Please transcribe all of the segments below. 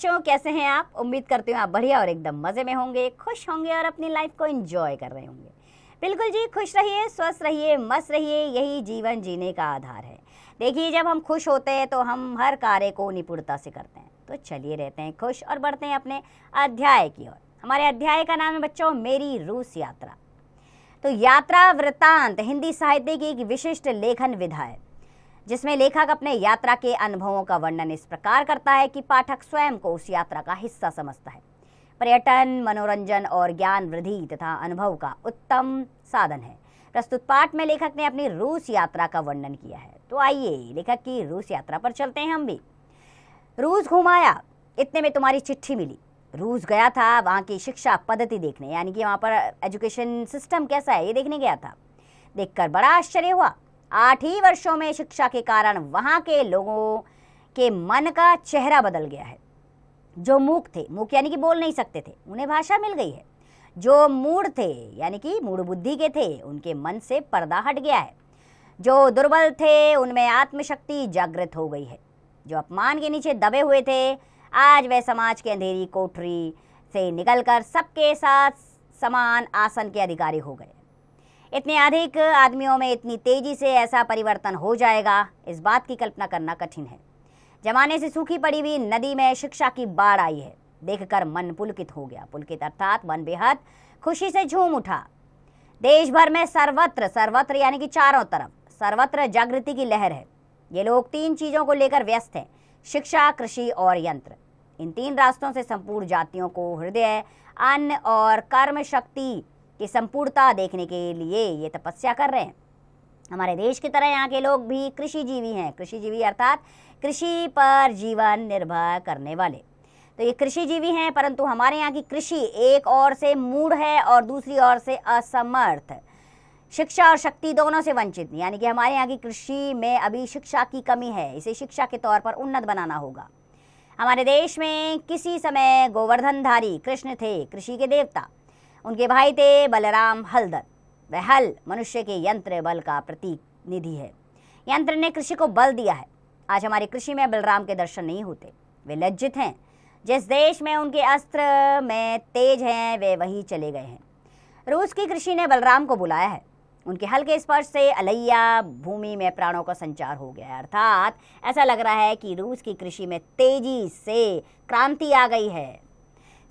बच्चों, कैसे हैं आप? उम्मीद करती हूँ आप बढ़िया और एकदम मज़े में होंगे, खुश होंगे और अपनी लाइफ को एंजॉय कर रहे होंगे। बिल्कुल जी, खुश रहिए, स्वस्थ रहिए, मस्त रहिए, यही जीवन जीने का आधार है। देखिए, जब हम खुश होते हैं तो हम हर कार्य को निपुणता से करते हैं। तो चलिए रहते हैं खुश और बढ़ते हैं अपने अध्याय की ओर। हमारे अध्याय का नाम है बच्चों मेरी रूस यात्रा। तो यात्रा वृत्तांत हिंदी साहित्य की एक विशिष्ट लेखन विधा है, जिसमें लेखक अपने यात्रा के अनुभवों का वर्णन इस प्रकार करता है कि पाठक स्वयं को उस यात्रा का हिस्सा समझता है। पर्यटन, मनोरंजन और ज्ञान वृद्धि तथा अनुभव का उत्तम साधन है। प्रस्तुत पाठ में लेखक ने अपनी रूस यात्रा का वर्णन किया है। तो आइए लेखक की रूस यात्रा पर चलते हैं हम भी। रूस घुमाया, इतने में तुम्हारी चिट्ठी मिली। रूस गया था वहाँ की शिक्षा पद्धति देखने, यानी कि वहाँ पर एजुकेशन सिस्टम कैसा है ये देखने गया था। देखकर बड़ा आश्चर्य हुआ। 8 ही वर्षों में शिक्षा के कारण वहाँ के लोगों के मन का चेहरा बदल गया है। जो मूक थे, मूक यानी कि बोल नहीं सकते थे, उन्हें भाषा मिल गई है। जो मूढ़ थे यानी कि मूढ़ बुद्धि के थे, उनके मन से पर्दा हट गया है। जो दुर्बल थे उनमें आत्मशक्ति जागृत हो गई है। जो अपमान के नीचे दबे हुए थे, आज वे समाज के अंधेरी कोठरी से निकलकर सबके साथ समान आसन के अधिकारी हो गए। इतने अधिक आदमियों में इतनी तेजी से ऐसा परिवर्तन हो जाएगा, इस बात की कल्पना करना कठिन है। जमाने से सूखी पड़ी हुई नदी में शिक्षा की बाढ़ आई है। देखकर मन पुलकित हो गया। पुलकित अर्थात मन बेहद खुशी से झूम उठा। देश भर में सर्वत्र, सर्वत्र यानी कि चारों तरफ, सर्वत्र जागृति की लहर है। ये लोग 3 चीजों को लेकर व्यस्त हैं: शिक्षा, कृषि और यंत्र। इन 3 रास्तों से संपूर्ण जातियों को हृदय, अन्न और कर्म शक्ति की संपूर्णता देखने के लिए ये तपस्या कर रहे हैं। हमारे देश की तरह यहाँ के लोग भी कृषिजीवी हैं। कृषिजीवी अर्थात कृषि पर जीवन निर्भर करने वाले। तो ये कृषिजीवी हैं, परंतु हमारे यहाँ की कृषि एक ओर से मूढ़ है और दूसरी ओर से असमर्थ, शिक्षा और शक्ति दोनों से वंचित। यानी कि हमारे यहाँ की कृषि में अभी शिक्षा की कमी है, इसे शिक्षा के तौर पर उन्नत बनाना होगा। हमारे देश में किसी समय गोवर्धनधारी कृष्ण थे, कृषि के देवता। उनके भाई थे बलराम हलधर। वह हल मनुष्य के यंत्र बल का प्रतिनिधि है। यंत्र ने कृषि को बल दिया है। आज हमारी कृषि में बलराम के दर्शन नहीं होते। वे लज्जित हैं। जिस देश में उनके अस्त्र में तेज हैं, वे वही चले गए हैं। रूस की कृषि ने बलराम को बुलाया है। उनके हल के स्पर्श से अलैया भूमि में प्राणों का संचार हो गया है। अर्थात ऐसा लग रहा है कि रूस की कृषि में तेजी से क्रांति आ गई है।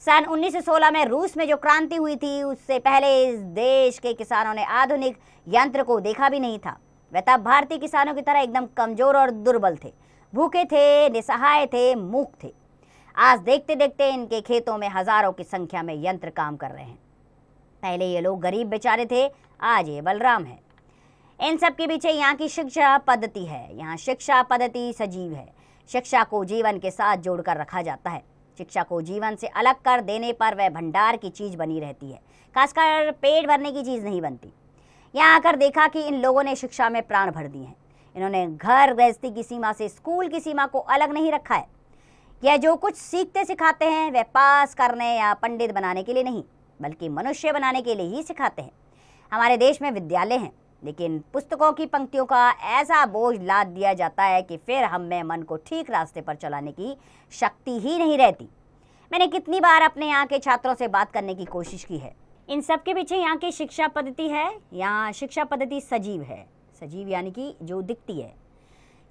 सन 1916 में रूस में जो क्रांति हुई थी, उससे पहले इस देश के किसानों ने आधुनिक यंत्र को देखा भी नहीं था। वे तब भारतीय किसानों की तरह एकदम कमजोर और दुर्बल थे, भूखे थे, निसहाय थे, मूक थे। आज देखते देखते इनके खेतों में हजारों की संख्या में यंत्र काम कर रहे हैं। पहले ये लोग गरीब बेचारे थे, आज ये बलराम है। इन सब के पीछे यहाँ की शिक्षा पद्धति है। यहाँ शिक्षा पद्धति सजीव है। शिक्षा को जीवन के साथ जोड़कर रखा जाता है। शिक्षा को जीवन से अलग कर देने पर वह भंडार की चीज बनी रहती है, खासकर पेट भरने की चीज नहीं बनती। यहाँ आकर देखा कि इन लोगों ने शिक्षा में प्राण भर दिए हैं। इन्होंने घर गृहस्थी की सीमा से स्कूल की सीमा को अलग नहीं रखा है। यह जो कुछ सीखते सिखाते हैं, वह पास करने या पंडित बनाने के लिए नहीं, बल्कि मनुष्य बनाने के लिए ही सिखाते हैं। हमारे देश में विद्यालय हैं, लेकिन पुस्तकों की पंक्तियों का ऐसा बोझ लाद दिया जाता है कि फिर हम में मन को ठीक रास्ते पर चलाने की शक्ति ही नहीं रहती। मैंने कितनी बार अपने यहाँ के छात्रों से बात करने की कोशिश की है। इन सब के पीछे यहाँ की शिक्षा पद्धति है। यहाँ शिक्षा पद्धति सजीव है। सजीव यानी कि जो दिखती है।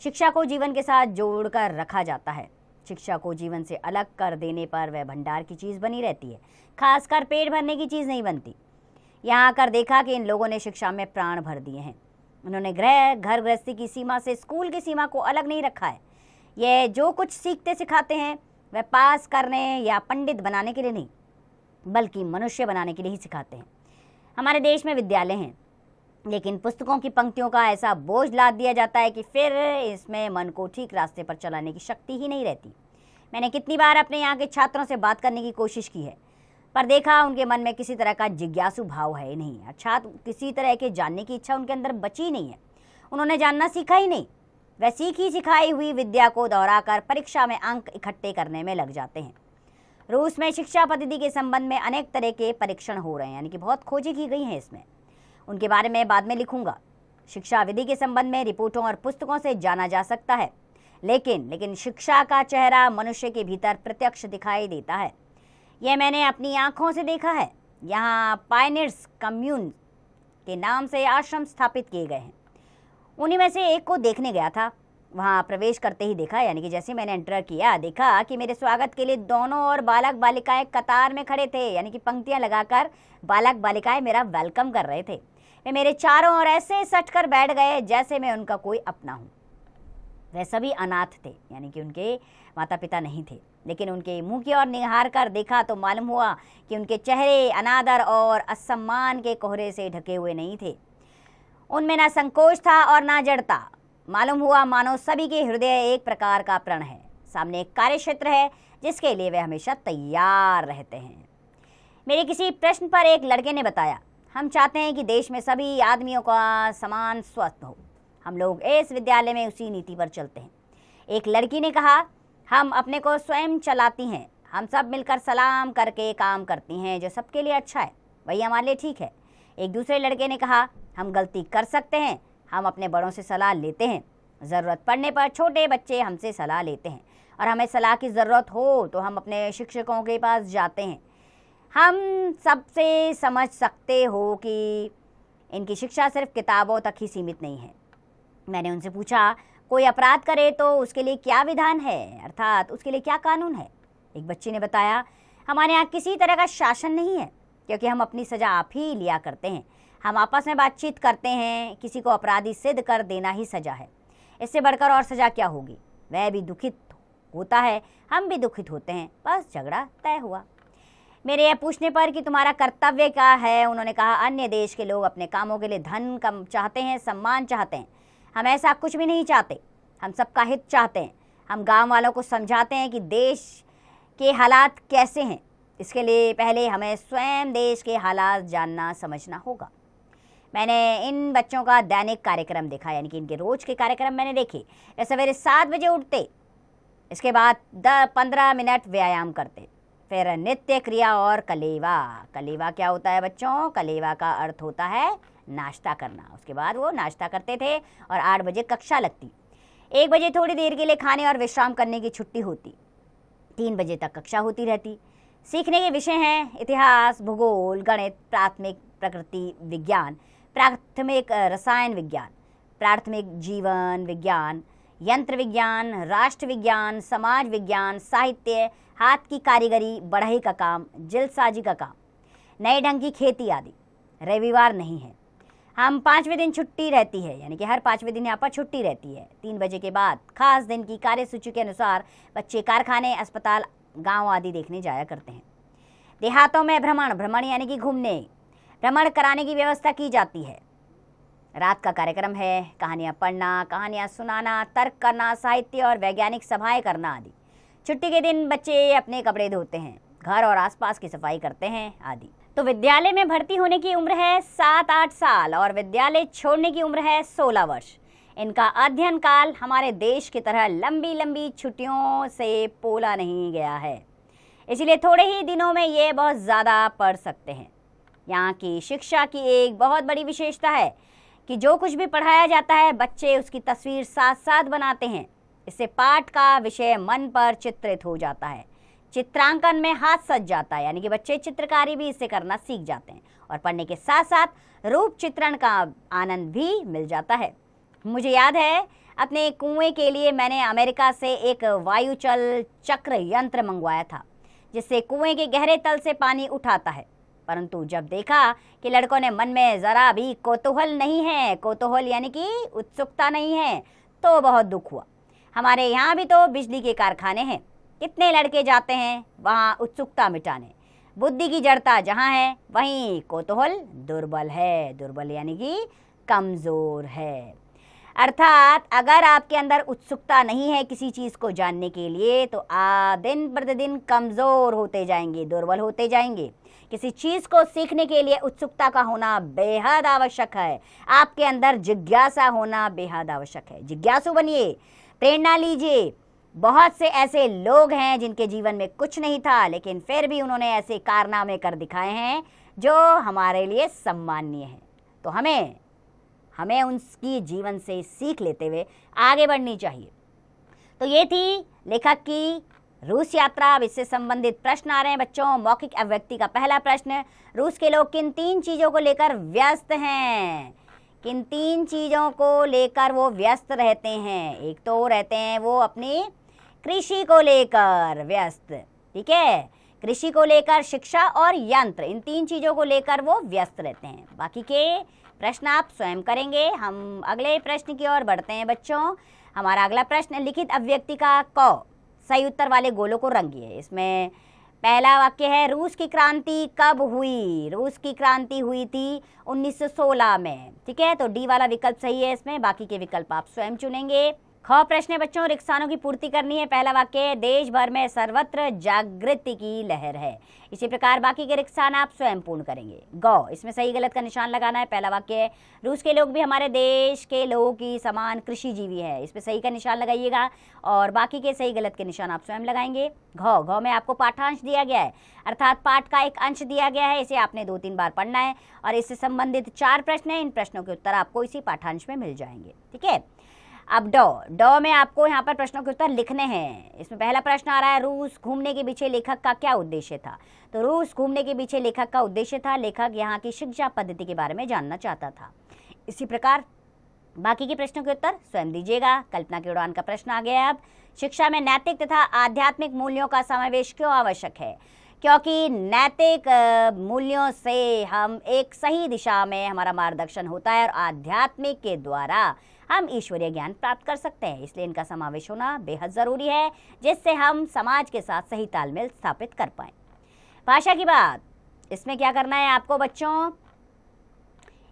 शिक्षा को जीवन के साथ जोड़कर रखा जाता है। शिक्षा को जीवन से अलग कर देने पर वह भंडार की चीज़ बनी रहती है, खासकर पेट भरने की चीज़ नहीं बनती। यहाँ आकर देखा कि इन लोगों ने शिक्षा में प्राण भर दिए हैं। उन्होंने घर गृहस्थी की सीमा से स्कूल की सीमा को अलग नहीं रखा है। यह जो कुछ सीखते सिखाते हैं, वह पास करने या पंडित बनाने के लिए नहीं, बल्कि मनुष्य बनाने के लिए ही सिखाते हैं। हमारे देश में विद्यालय हैं, लेकिन पुस्तकों की पंक्तियों का ऐसा बोझ लाद दिया जाता है कि फिर इसमें मन को ठीक रास्ते पर चलाने की शक्ति ही नहीं रहती। मैंने कितनी बार अपने यहाँ के छात्रों से बात करने की कोशिश की है, पर देखा उनके मन में किसी तरह का जिज्ञासु भाव है नहीं, अर्थात किसी तरह के जानने की इच्छा उनके अंदर बची नहीं है। उन्होंने जानना सीखा ही नहीं। वह सीखी सिखाई हुई विद्या को दोहराकर परीक्षा में अंक इकट्ठे करने में लग जाते हैं। रूस में शिक्षा पद्धति के संबंध में अनेक तरह के परीक्षण हो रहे हैं, यानी कि बहुत खोजें की गई हैं इसमें। उनके बारे में बाद में लिखूंगा। शिक्षा विधि के संबंध में रिपोर्टों और पुस्तकों से जाना जा सकता है। लेकिन शिक्षा का चेहरा मनुष्य के भीतर प्रत्यक्ष दिखाई देता है। यह मैंने अपनी आंखों से देखा है। यहाँ पायनियर्स कम्यून के नाम से आश्रम स्थापित किए गए हैं। उन्हीं में से एक को देखने गया था। वहाँ प्रवेश करते ही देखा, यानी कि जैसे मैंने एंटर किया, देखा कि मेरे स्वागत के लिए दोनों ओर बालक बालिकाएं कतार में खड़े थे, यानी कि पंक्तियां लगाकर बालक बालिकाएं मेरा वेलकम कर रहे थे। वे मेरे चारों ओर ऐसे सट कर बैठ गए जैसे मैं उनका कोई अपना हूँ। वे सभी अनाथ थे, यानी कि उनके माता पिता नहीं थे, लेकिन उनके मुंह की ओर निहार कर देखा तो मालूम हुआ कि उनके चेहरे अनादर और असम्मान के कोहरे से ढके हुए नहीं थे। उनमें ना संकोच था और ना जड़ता। मालूम हुआ मानो सभी के हृदय एक प्रकार का प्रण है। सामने एक कार्य क्षेत्र है जिसके लिए वे हमेशा तैयार रहते हैं। मेरे किसी प्रश्न पर एक लड़के ने बताया, हम चाहते हैं कि देश में सभी आदमियों का समान स्वास्थ्य हो। हम लोग इस विद्यालय में उसी नीति पर चलते हैं। एक लड़की ने कहा, हम अपने को स्वयं चलाती हैं। हम सब मिलकर सलाम करके काम करती हैं, जो सबके लिए अच्छा है वही हमारे लिए ठीक है। एक दूसरे लड़के ने कहा, हम गलती कर सकते हैं। हम अपने बड़ों से सलाह लेते हैं। ज़रूरत पड़ने पर छोटे बच्चे हमसे सलाह लेते हैं और हमें सलाह की ज़रूरत हो तो हम अपने शिक्षकों के पास जाते हैं। हम सबसे समझ सकते हो कि इनकी शिक्षा सिर्फ किताबों तक ही सीमित नहीं है। मैंने उनसे पूछा, कोई अपराध करे तो उसके लिए क्या विधान है, अर्थात उसके लिए क्या कानून है? एक बच्चे ने बताया, हमारे यहाँ किसी तरह का शासन नहीं है, क्योंकि हम अपनी सज़ा आप ही लिया करते हैं। हम आपस में बातचीत करते हैं। किसी को अपराधी सिद्ध कर देना ही सज़ा है। इससे बढ़कर और सज़ा क्या होगी? वह भी दुखित होता है, हम भी दुखित होते हैं, बस झगड़ा तय हुआ। मेरे यह पूछने पर कि तुम्हारा कर्तव्य क्या है, उन्होंने कहा, अन्य देश के लोग अपने कामों के लिए धन कम चाहते हैं, सम्मान चाहते हैं। हम ऐसा कुछ भी नहीं चाहते। हम सबका हित चाहते हैं। हम गांव वालों को समझाते हैं कि देश के हालात कैसे हैं। इसके लिए पहले हमें स्वयं देश के हालात जानना समझना होगा। मैंने इन बच्चों का दैनिक कार्यक्रम देखा, यानी कि इनके रोज के कार्यक्रम मैंने देखे। वे सवेरे 7 बजे उठते, इसके बाद 15 मिनट व्यायाम करते, फिर नित्य क्रिया और कलेवा। कलेवा क्या होता है बच्चों? कलेवा का अर्थ होता है नाश्ता करना। उसके बाद वो नाश्ता करते थे और 8 बजे कक्षा लगती। 1 बजे थोड़ी देर के लिए खाने और विश्राम करने की छुट्टी होती। 3 बजे तक कक्षा होती रहती। सीखने के विषय हैं इतिहास, भूगोल, गणित, प्राथमिक प्रकृति विज्ञान, प्राथमिक रसायन विज्ञान, प्राथमिक जीवन विज्ञान, यंत्र विज्ञान, राष्ट्र विज्ञान, समाज विज्ञान, साहित्य, हाथ की कारीगरी, बढ़ई का काम, जल्दसाजी का काम, नए ढंग की खेती आदि। रविवार नहीं है। हम 5वें दिन छुट्टी रहती है, यानी कि हर 5वें दिन यहाँ पर छुट्टी रहती है। 3 बजे के बाद खास दिन की कार्यसूची के अनुसार बच्चे कारखाने, अस्पताल, गांव आदि देखने जाया करते हैं। देहातों में भ्रमण यानी कि घूमने, भ्रमण कराने की व्यवस्था की जाती है। रात का कार्यक्रम है, कहानियाँ पढ़ना, कहानियाँ सुनाना, तर्क करना, साहित्य और वैज्ञानिक सभाएं करना आदि। छुट्टी के दिन बच्चे अपने कपड़े धोते हैं, घर और आसपास की सफाई करते हैं आदि। तो विद्यालय में भर्ती होने की उम्र है 7-8 साल और विद्यालय छोड़ने की उम्र है 16 वर्ष। इनका अध्ययन काल हमारे देश की तरह लंबी लंबी छुट्टियों से पोला नहीं गया है, इसलिए थोड़े ही दिनों में ये बहुत ज़्यादा पढ़ सकते हैं। यहाँ की शिक्षा की एक बहुत बड़ी विशेषता है कि जो कुछ भी पढ़ाया जाता है बच्चे उसकी तस्वीर साथ साथ बनाते हैं। इससे पाठ का विषय मन पर चित्रित हो जाता है। चित्रांकन में हाथ सज जाता है, यानी कि बच्चे चित्रकारी भी इससे करना सीख जाते हैं और पढ़ने के साथ साथ रूप चित्रण का आनंद भी मिल जाता है। मुझे याद है अपने कुएं के लिए मैंने अमेरिका से एक वायुचल चक्र यंत्र मंगवाया था, जिससे कुएं के गहरे तल से पानी उठाता है। परंतु जब देखा कि लड़कों ने मन में ज़रा भी कौतूहल नहीं है, कौतूहल यानी कि उत्सुकता नहीं है, तो बहुत दुख हुआ। हमारे यहाँ भी तो बिजली के कारखाने हैं, कितने लड़के जाते हैं वहाँ उत्सुकता मिटाने। बुद्धि की जड़ता जहाँ है वहीं कौतूहल दुर्बल है। दुर्बल यानी कि कमज़ोर है। अर्थात अगर आपके अंदर उत्सुकता नहीं है किसी चीज़ को जानने के लिए तो आप दिन प्रतिदिन कमज़ोर होते जाएंगे, दुर्बल होते जाएंगे। किसी चीज़ को सीखने के लिए उत्सुकता का होना बेहद आवश्यक है। आपके अंदर जिज्ञासा होना बेहद आवश्यक है। जिज्ञासु बनिए, प्रेरणा लीजिए। बहुत से ऐसे लोग हैं जिनके जीवन में कुछ नहीं था, लेकिन फिर भी उन्होंने ऐसे कारनामे कर दिखाए हैं जो हमारे लिए सम्माननीय हैं। तो हमें उनकी जीवन से सीख लेते हुए आगे बढ़नी चाहिए। तो ये थी लेखक की रूस यात्रा। अब इससे संबंधित प्रश्न आ रहे हैं बच्चों। मौखिक अभिव्यक्ति का पहला प्रश्न, रूस के लोग किन 3 चीजों को लेकर व्यस्त हैं? किन 3 चीजों को लेकर वो व्यस्त रहते हैं? एक तो रहते हैं वो अपनी कृषि को लेकर व्यस्त, ठीक है, कृषि को लेकर, शिक्षा और यंत्र, इन 3 चीजों को लेकर वो व्यस्त रहते हैं। बाकी के प्रश्न आप स्वयं करेंगे। हम अगले प्रश्न की ओर बढ़ते हैं बच्चों। हमारा अगला प्रश्न, लिखित अभिव्यक्ति का क सही उत्तर वाले गोलों को रंगिए। इसमें पहला वाक्य है, रूस की क्रांति कब हुई? रूस की क्रांति हुई थी 1916 में, ठीक है, तो डी वाला विकल्प सही है इसमें। बाकी के विकल्प आप स्वयं चुनेंगे। ख प्रश्न है बच्चों, रिक्सानों की पूर्ति करनी है। पहला वाक्य, देश भर में सर्वत्र जागृति की लहर है। इसी प्रकार बाकी के रिक्सान आप स्वयं पूर्ण करेंगे। ग, इसमें सही गलत का निशान लगाना है। पहला वाक्य है, रूस के लोग भी हमारे देश के लोगों की समान कृषि जीवी है। इस पर सही का निशान लगाइएगा और बाकी के सही गलत के निशान आप स्वयं लगाएंगे। घ में आपको पाठांश दिया गया है, अर्थात पाठ का एक अंश दिया गया है। इसे आपने 2-3 बार पढ़ना है और इससे संबंधित 4 प्रश्न हैं। इन प्रश्नों के उत्तर आपको इसी पाठांश में मिल जाएंगे, ठीक है। अब ड में आपको यहाँ पर प्रश्नों के उत्तर लिखने हैं। इसमें पहला प्रश्न आ रहा है, रूस घूमने के पीछे लेखक का क्या उद्देश्य था? तो रूस घूमने के पीछे लेखक का उद्देश्य था, लेखक यहाँ की शिक्षा पद्धति के बारे में जानना चाहता था। इसी प्रकार बाकी के प्रश्नों के उत्तर स्वयं दीजिएगा। कल्पना की उड़ान का प्रश्न आ गया है। अब शिक्षा में नैतिक तथा आध्यात्मिक मूल्यों का समावेश क्यों आवश्यक है? क्योंकि नैतिक मूल्यों से हम एक सही दिशा में हमारा मार्गदर्शन होता है और आध्यात्मिक के द्वारा हम ईश्वरीय ज्ञान प्राप्त कर सकते हैं। इसलिए इनका समावेश होना बेहद ज़रूरी है, जिससे हम समाज के साथ सही तालमेल स्थापित कर पाएं। भाषा की बात, इसमें क्या करना है आपको बच्चों?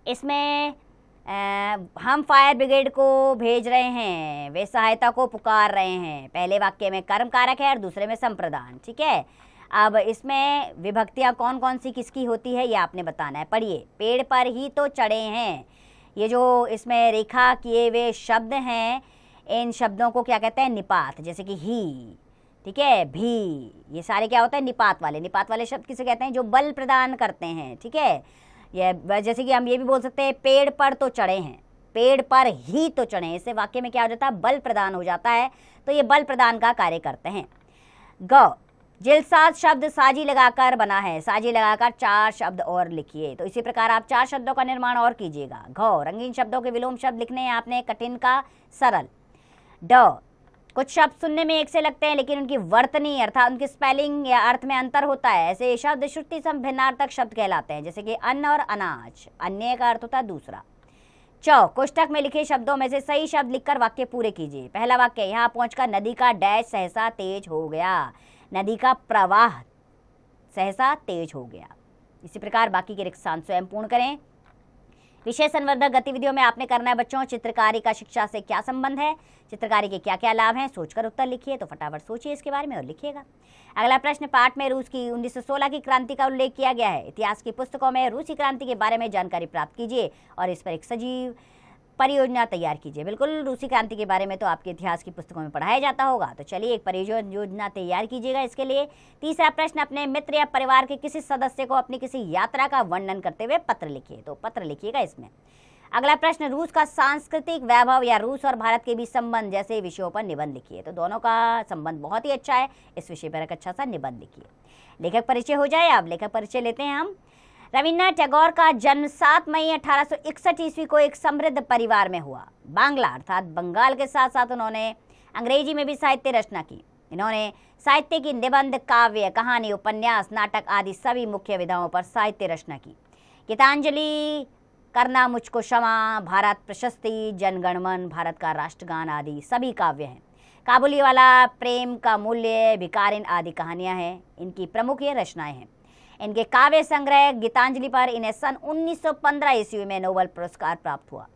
इसमें हम फायर ब्रिगेड को भेज रहे हैं, वे सहायता को पुकार रहे हैं। पहले वाक्य में कर्म कारक है और दूसरे में संप्रदान, ठीक है। अब इसमें विभक्तियाँ कौन कौन सी किसकी होती है ये आपने बताना है। पढ़िए, पेड़ पर ही तो चढ़े हैं। ये जो इसमें रेखा किए हुए शब्द हैं, इन शब्दों को क्या कहते हैं? निपात। जैसे कि ही, ठीक है, भी, ये सारे क्या होते हैं? निपात वाले। निपात वाले शब्द किसे कहते हैं? जो बल प्रदान करते हैं, ठीक है। ये जैसे कि हम ये भी बोल सकते हैं, पेड़ पर तो चढ़े हैं, पेड़ पर ही तो चढ़े हैं। इससे वाक्य में क्या हो जाता है? बल प्रदान हो जाता है। तो ये बल प्रदान का कार्य करते हैं। ग, जिलसाद शब्द साजी लगाकर बना है। साजी लगाकर 4 शब्द और लिखिए। तो इसी प्रकार आप 4 शब्दों का निर्माण और कीजिएगा। घ, रंगीन शब्दों के विलोम शब्द लिखने हैं आपने, कठिन का सरल। ड, कुछ शब्द सुनने में एक से लगते हैं लेकिन उनकी वर्तनी अर्थात उनकी स्पेलिंग या अर्थ में अंतर होता है। ऐसे शब्द श्रुति सम भिन्नार्थक शब्द कहलाते हैं, जैसे कि अन्न और अनाज। अन्य का अर्थ होता है दूसरा। च, कोष्टक में लिखे शब्दों में से सही शब्द लिखकर वाक्य पूरे कीजिए। पहला वाक्य, यहाँ पहुंचकर नदी का डैश सहसा तेज हो गया। नदी का प्रवाह सहसा तेज हो गया। इसी प्रकार बाकी के रिक्त स्थान स्वयं पूर्ण करें। विषय संवर्धक गतिविधियों में आपने करना है बच्चों, चित्रकारी का शिक्षा से क्या संबंध है, चित्रकारी के क्या क्या लाभ हैं, सोचकर उत्तर लिखिए। तो फटाफट सोचिए इसके बारे में और लिखिएगा। अगला प्रश्न, पाठ में रूस की 1916 की क्रांति का उल्लेख किया गया है। इतिहास की पुस्तकों में रूसी क्रांति के बारे में जानकारी प्राप्त कीजिए और इस पर एक सजीव परियोजना तैयार कीजिए। बिल्कुल, रूसी क्रांति के बारे में तो आपके इतिहास की पुस्तकों में पढ़ाया जाता होगा। तो चलिए एक परियोजना तैयार कीजिएगा इसके लिए। तीसरा प्रश्न, अपने मित्र या परिवार के किसी सदस्य को अपनी किसी यात्रा का वर्णन करते हुए पत्र लिखिए। तो पत्र लिखिएगा इसमें। अगला प्रश्न, रूस का सांस्कृतिक वैभव या रूस और भारत के बीच संबंध जैसे विषयों पर निबंध लिखिए। तो दोनों का संबंध बहुत ही अच्छा है, इस विषय पर एक अच्छा सा निबंध लिखिए। लेखक परिचय हो जाए। अब लेखक परिचय लेते हैं हम। रविन्द्रनाथ टैगोर का जन्म 7 मई 1861 ईस्वी को एक समृद्ध परिवार में हुआ। बांग्ला अर्थात बंगाल के साथ साथ उन्होंने अंग्रेजी में भी साहित्य रचना की। इन्होंने साहित्य की निबंध, काव्य, कहानी, उपन्यास, नाटक आदि सभी मुख्य विधाओं पर साहित्य रचना की। गीतांजलि, करना मुझको क्षमा, भारत प्रशस्ति, जनगणमन, भारत का राष्ट्रगान आदि सभी काव्य हैं। काबुलीवाला, प्रेम का मूल्य, भिकारिन आदि कहानियां हैं। इनकी प्रमुख ये रचनाएं हैं। इनके काव्य संग्रह गीतांजलि पर इन्हें सन 1915 ईस्वी में नोबेल पुरस्कार प्राप्त हुआ।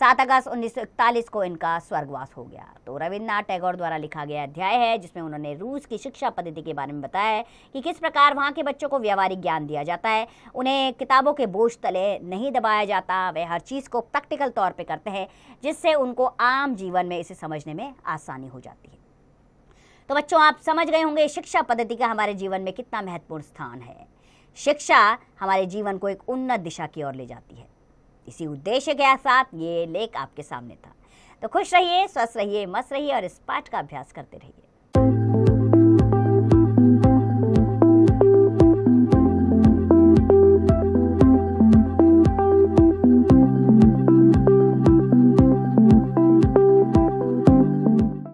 7 अगस्त 1941 को इनका स्वर्गवास हो गया। तो रविन्द्रनाथ टैगोर द्वारा लिखा गया अध्याय है जिसमें उन्होंने रूस की शिक्षा पद्धति के बारे में बताया है कि किस प्रकार वहाँ के बच्चों को व्यावहारिक ज्ञान दिया जाता है। उन्हें किताबों के बोझ तले नहीं दबाया जाता, वे हर चीज़ को प्रैक्टिकल तौर पे करते हैं जिससे उनको आम जीवन में इसे समझने में आसानी हो जाती है। तो बच्चों, आप समझ गए होंगे शिक्षा पद्धति का हमारे जीवन में कितना महत्वपूर्ण स्थान है। शिक्षा हमारे जीवन को एक उन्नत दिशा की ओर ले जाती है। इसी उद्देश्य के साथ ये लेख आपके सामने था। तो खुश रहिए, स्वस्थ रहिए, मस्त रहिए और इस पाठ का अभ्यास करते रहिए।